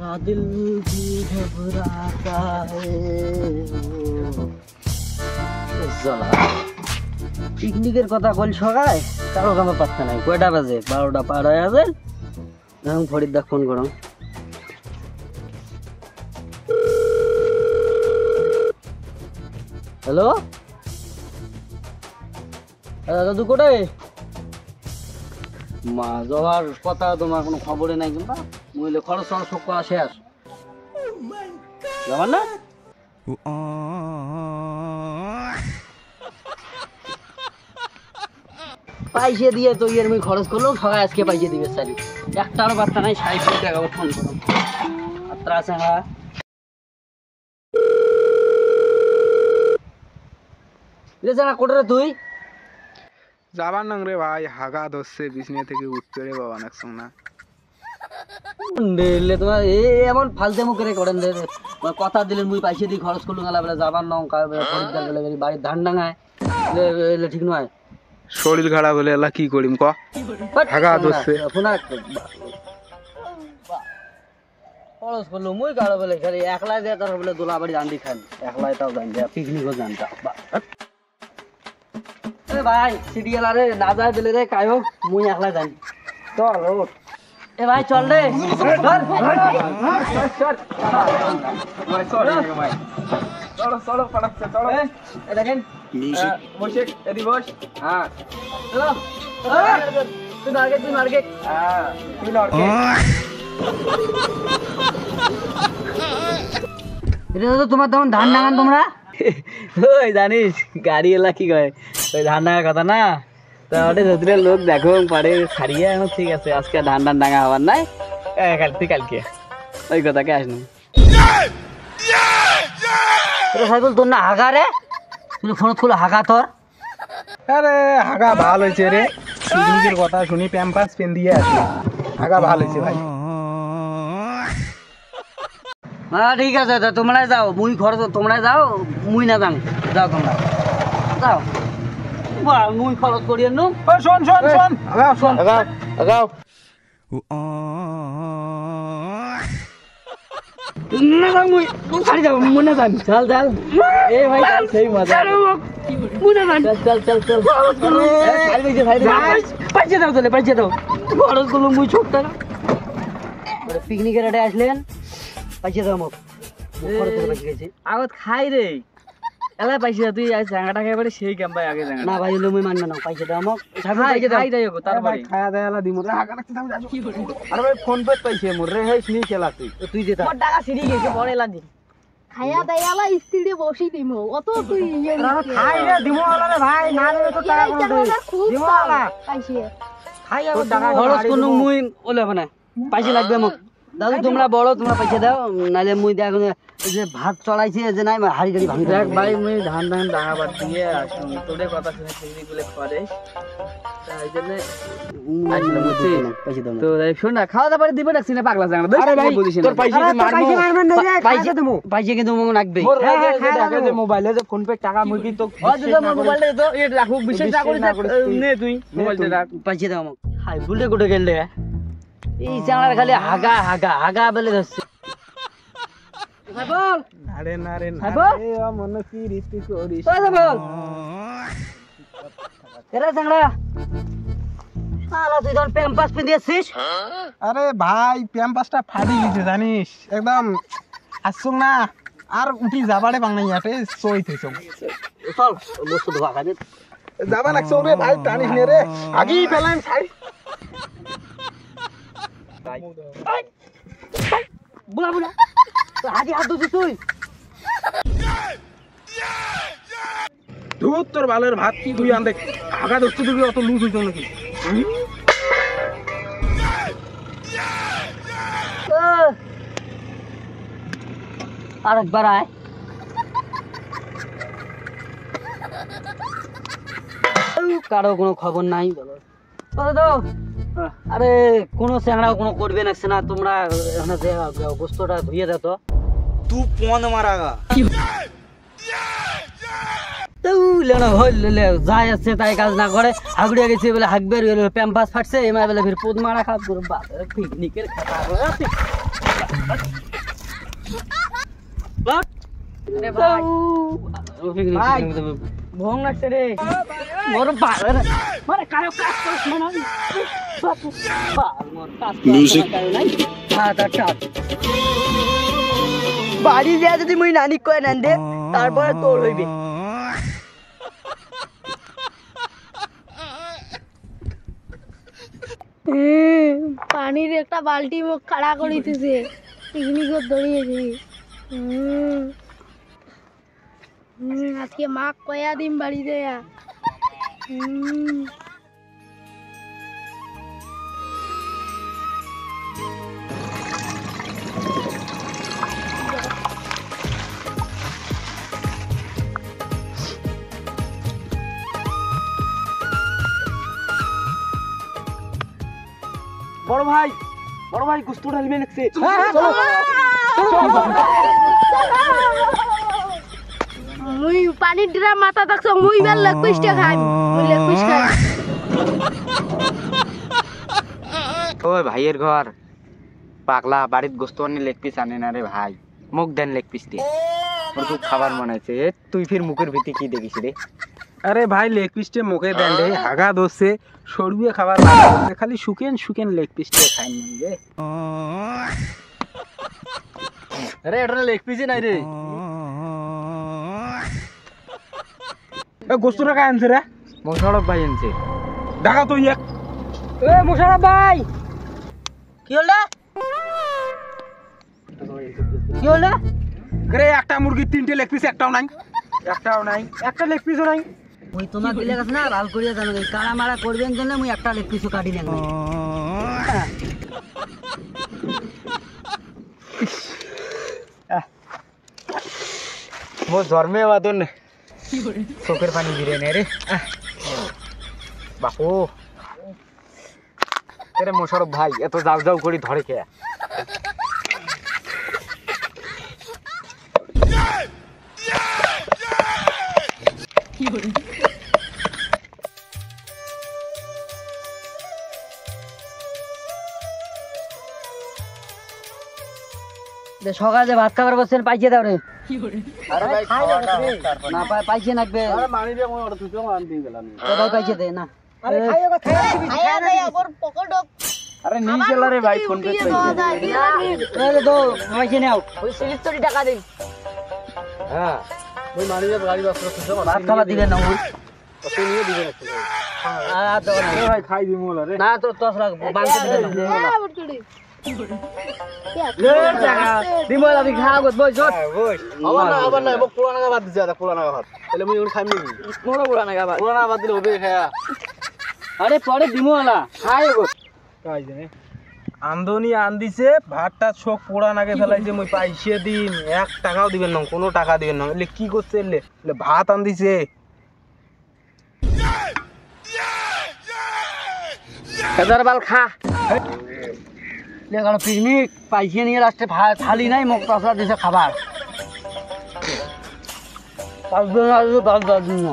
मेरा दिल भी घबराता है। পিকনিকের কথা বল সকালে কারো কামে পাত্তা নাই। কয়টা বাজে? 12টা পার হয়ে আছে। এখন ফরিদা ফোন করো। হ্যালো দাদু কোথায়? মা যাওয়ার কথা তোমার কোনো খবরে নাই কিন্তু মহিলে খরচ শোক শেষ যাবার না। পয়সা দিয়ে তো ইয়ের আমি খরচ করলো সবাই আজকে পয়সা দিবে সারি একটারও বার্তা নাই। 60 টাকা ফোন করো আত্রা আছে। হ্যাঁ জানা কোটে রে তুই? যাবার নাং রে ভাই, হাগা ধরছে বিছনে থেকে উঠতে রে বাবা নাকছ না। দিলে তোমার এমন ফালতেমো করে করেন রে। কথা দিলেন মুই পয়সা দিয়ে খরচ করলুম আলা বেলা যাবার নাও খরিদ্দার গেলে বাড়ির ধান ডাঙায় এলে ঠিক নয়। শরীর খারাপ হলে এলা কি করিম ক? হাগা ধরছে খরচ করলো মুই কারো বলে খালি একলাই দেয় তার বলে দোলা বাড়ি জানদি খান একলাই তাও জান যা পিকনিকও জানতা। ভাই সিরিয়াল আরে না যায় দিলে রে কায়ো মুই একলাই জানি। চল ওঠ এ ভাই চল রে দেখেন তোমার তখন ধান ডাঙান তোমরা ওই জানিস গাড়ি এলা কি কয় ওই ধান ডাঙার কথা না ওটা লোক দেখো পারে ছাড়িয়ে এখন ঠিক আছে আজকে ধান ডাঙা হবার নাই কালকে ওই কথাকে আসনু সাইকেল তোর না হাগা রে তুই ফোন খুলে হাগা তোর। আরে হাগা ভাল হয়েছে রে, পিকনিকের কথা শুনি প্যাম্পাস পেন দিয়ে আসি। হাগা ভাল হয়েছে ভাই। হ্যাঁ ঠিক আছে তোমরাই যাও মুই খরচ তোমরাই যাও মুই না যাও যাও তোমরা যাও মুই খরচ করিয়ে নো। শোন শোন শোন শোন আগাও না যাও মুই ছাড়ি যাও মুই না যান চল চল এ ভাই সেই মজা মুই না যান চল চল চল ছাড়ি দিছে ছাড়ি পয়সা দাও চলে পয়সা দাও খরচ করলো মুই ছোট টাকা পিকনিকের আড়ে আসলেন পয়সা দাও মোক খরচ করে পয়সা গেছে আগত খাই রে এলা পয়সা তুই জায়গাটা খাইবারে সেই কাম ভাই আগে জায়গা না ভাই মুই মানবে না পয়সা দাও মোক খাই যাই গো তারপরে খায়া দেয়া এলা দিমু রে হাগা রাখতে দাও যাও। আরে ভাই ফোন পে পয়সা মোর রে হেই নি খেলা তুই দে তা মোর টাকা সিরি গেছে পরে এলা দি খায়া দেয়া এলা স্ত্রী বসি দিমু অত তুই খাই রে দিমু আলা রে ভাই না রে তো টাকা কোন দিমু আলা পয়সা খাই আর টাকা খরচ কোন মুই ওলে না পয়সা লাগবে মোক দাদু তোমরা বড় তোমরা পয়সা দাও নালে মুই দেখো যে ভাত চড়াইছে যে নাই হাড়ি গাড়ি ভাঙি দেখ ভাই মুই ধান ডাঙাবার দিয়ে আসুন তোরে কথা শুনে পিকনিক গুলো করে তাই জন্য আসলে মুছি তো শোন না খাওয়া দাওয়া দিবে না সিনে পাগলা জানা আরে ভাই তোর পয়সা মারবেন না রে পয়সা দেবো পয়সা কিন্তু মন রাখবে টাকা যে মোবাইলে যে ফোন পে টাকা মুই কি তো মোবাইলটা তো এ রাখো বিশেষ না করিস নে তুই মোবাইলটা রাখ পয়সা দাও আমাকে হাই বুলে কোটে গেল এই চালার খালি হাগা হাগা হাগা বলে ধরছে বল আরে না রে না রে মন কি রীতি করিস বল এরা চাংড়া শালা তুই ধর প্যাম্পাস পে দিয়েছিস। আরে ভাই প্যাম্পাসটা ফাটি গেছে জানিস একদম আসুক না আর উঠি যাবারে বাংলা ইয়াতে সই থইছ চল বস্তু ধোয়া খাবে যাবা লাগছো রে ভাই টানিস নে রে আগি ফেলাম ছাই বুলা বুলা হাতি হাত ধুছিস তুই ধুত তোর বালের ভাত কি তুই আন দেখ আগা দস্তি তুই অত লুজ হইছ নাকি আরেকবার আয় কারো কোনো খবর নাই বলো আরে কোনো চ্যাংড়াও কোনো করবে না তোমরা বস্তুটা ধুয়ে দাও তো तू फोन मारागा যাই আছে তাই কাজ না করে হাগুড়িয়া গেছে বলে হাগবের প্যাম্পাস ফাটছে এমা বলে ফির পোদ মারা খাব পিকনিকের খাতা রে ভাই ভাই ভং লাগছে রে মোর ভালো রে মানে কারো কাজ করিস না মিউজিক বাড়ি যা যদি মুই নানি কয় নান দে তারপরে তোর হইবে পানির একটা বালতি মুখ খাড়া করিতেছে পিকনিকত দৌড়িয়েছি আজকে মাক কয়া দিম বাড়ি দেয়া বড় ভাই কুস্তু ঢালবে লাগছে মুই পানির ড্রাম মাথা থাকছ মুই বেল লেগ পিসটা খাই মুই লেগ পিস খাই ওই ভাইয়ের ঘর পাগলা বাড়ির গোস্ত আনি লেগ পিস আনে না রে ভাই মুখ দেন লেগ পিস দিয়ে ওর খুব খাবার মনে হচ্ছে তুই ফির মুখের ভিতরে কি দেখিস রে আরে ভাই লেগ পিসটা মুখে দেন রে হাগা দোষে সরবিয়ে খাবার লাগে খালি শুকেন লেগ পিসটা খাই নি রে আরে এটা লেগ পিসই নাই রে এ গোস্তটা কাই আনছে রে মোশারফ ভাই আনছে দেখা তো এক এ মোশারফ ভাই কি হলো রে একটা মুরগি তিনটে লেগ পিস একটাও নাই একটা লেগ পিসও নাই ওই তোমার দিলে গেছে না লাল করিয়া জানো কাড়া মারা করবেন জন্য মুই একটা লেগ পিসও কাটি নেন নাই মো জন্মে বাদন চোখের পানি দিলে নে রে বাপু রে মোশারফ ভাই এত যাও যাও করে ধরে কে সকালে ভাত খাবার বসছেন পাইছে দাও রে আরে ভাই খাওয়াটা না পাইছে নাকবে আরে মানি দে মই অর্ডার তুই মান দিয়ে গেলাম কোথায় পাইছে দে না আরে নিয়ে চলা রে ভাই ফোন পে তো পাইছে নাও ওই সিলিপ তো টাকা দিন হ্যাঁ মই মানি দে গাড়ি বাস তুই ভাত খাবার দিবেন না ওই তুই নিয়ে দিবেন ভাই খাই দিমু রে না তো তোস রাখ বাংকে দিবেন না দিমল আমি খাবো বই জট আবার না মোক পুরানা ভাত দিছে দা পুরানা ভাত তাহলে মই খাইম নি মোর পুরানা খাবার পুরানা ভাত দিলে হবে খায়া আরে পরে দিমলা খাই গো কাই জানে আন্দনি আন্দিছে ভাতটা চোখ পুরানাকে ফেলাইছে মই পাইছে দিন 1 টাকাও দিবেন না কোনো টাকা দিবেন না এলে কি করছে এলে ভাত আন্দিছে হাজার বাল খা লেখানো পিকনিক পাইছে নিয়ে লাস্টে থালি নাই মোক তসরা দিছে খাবার 5 দিন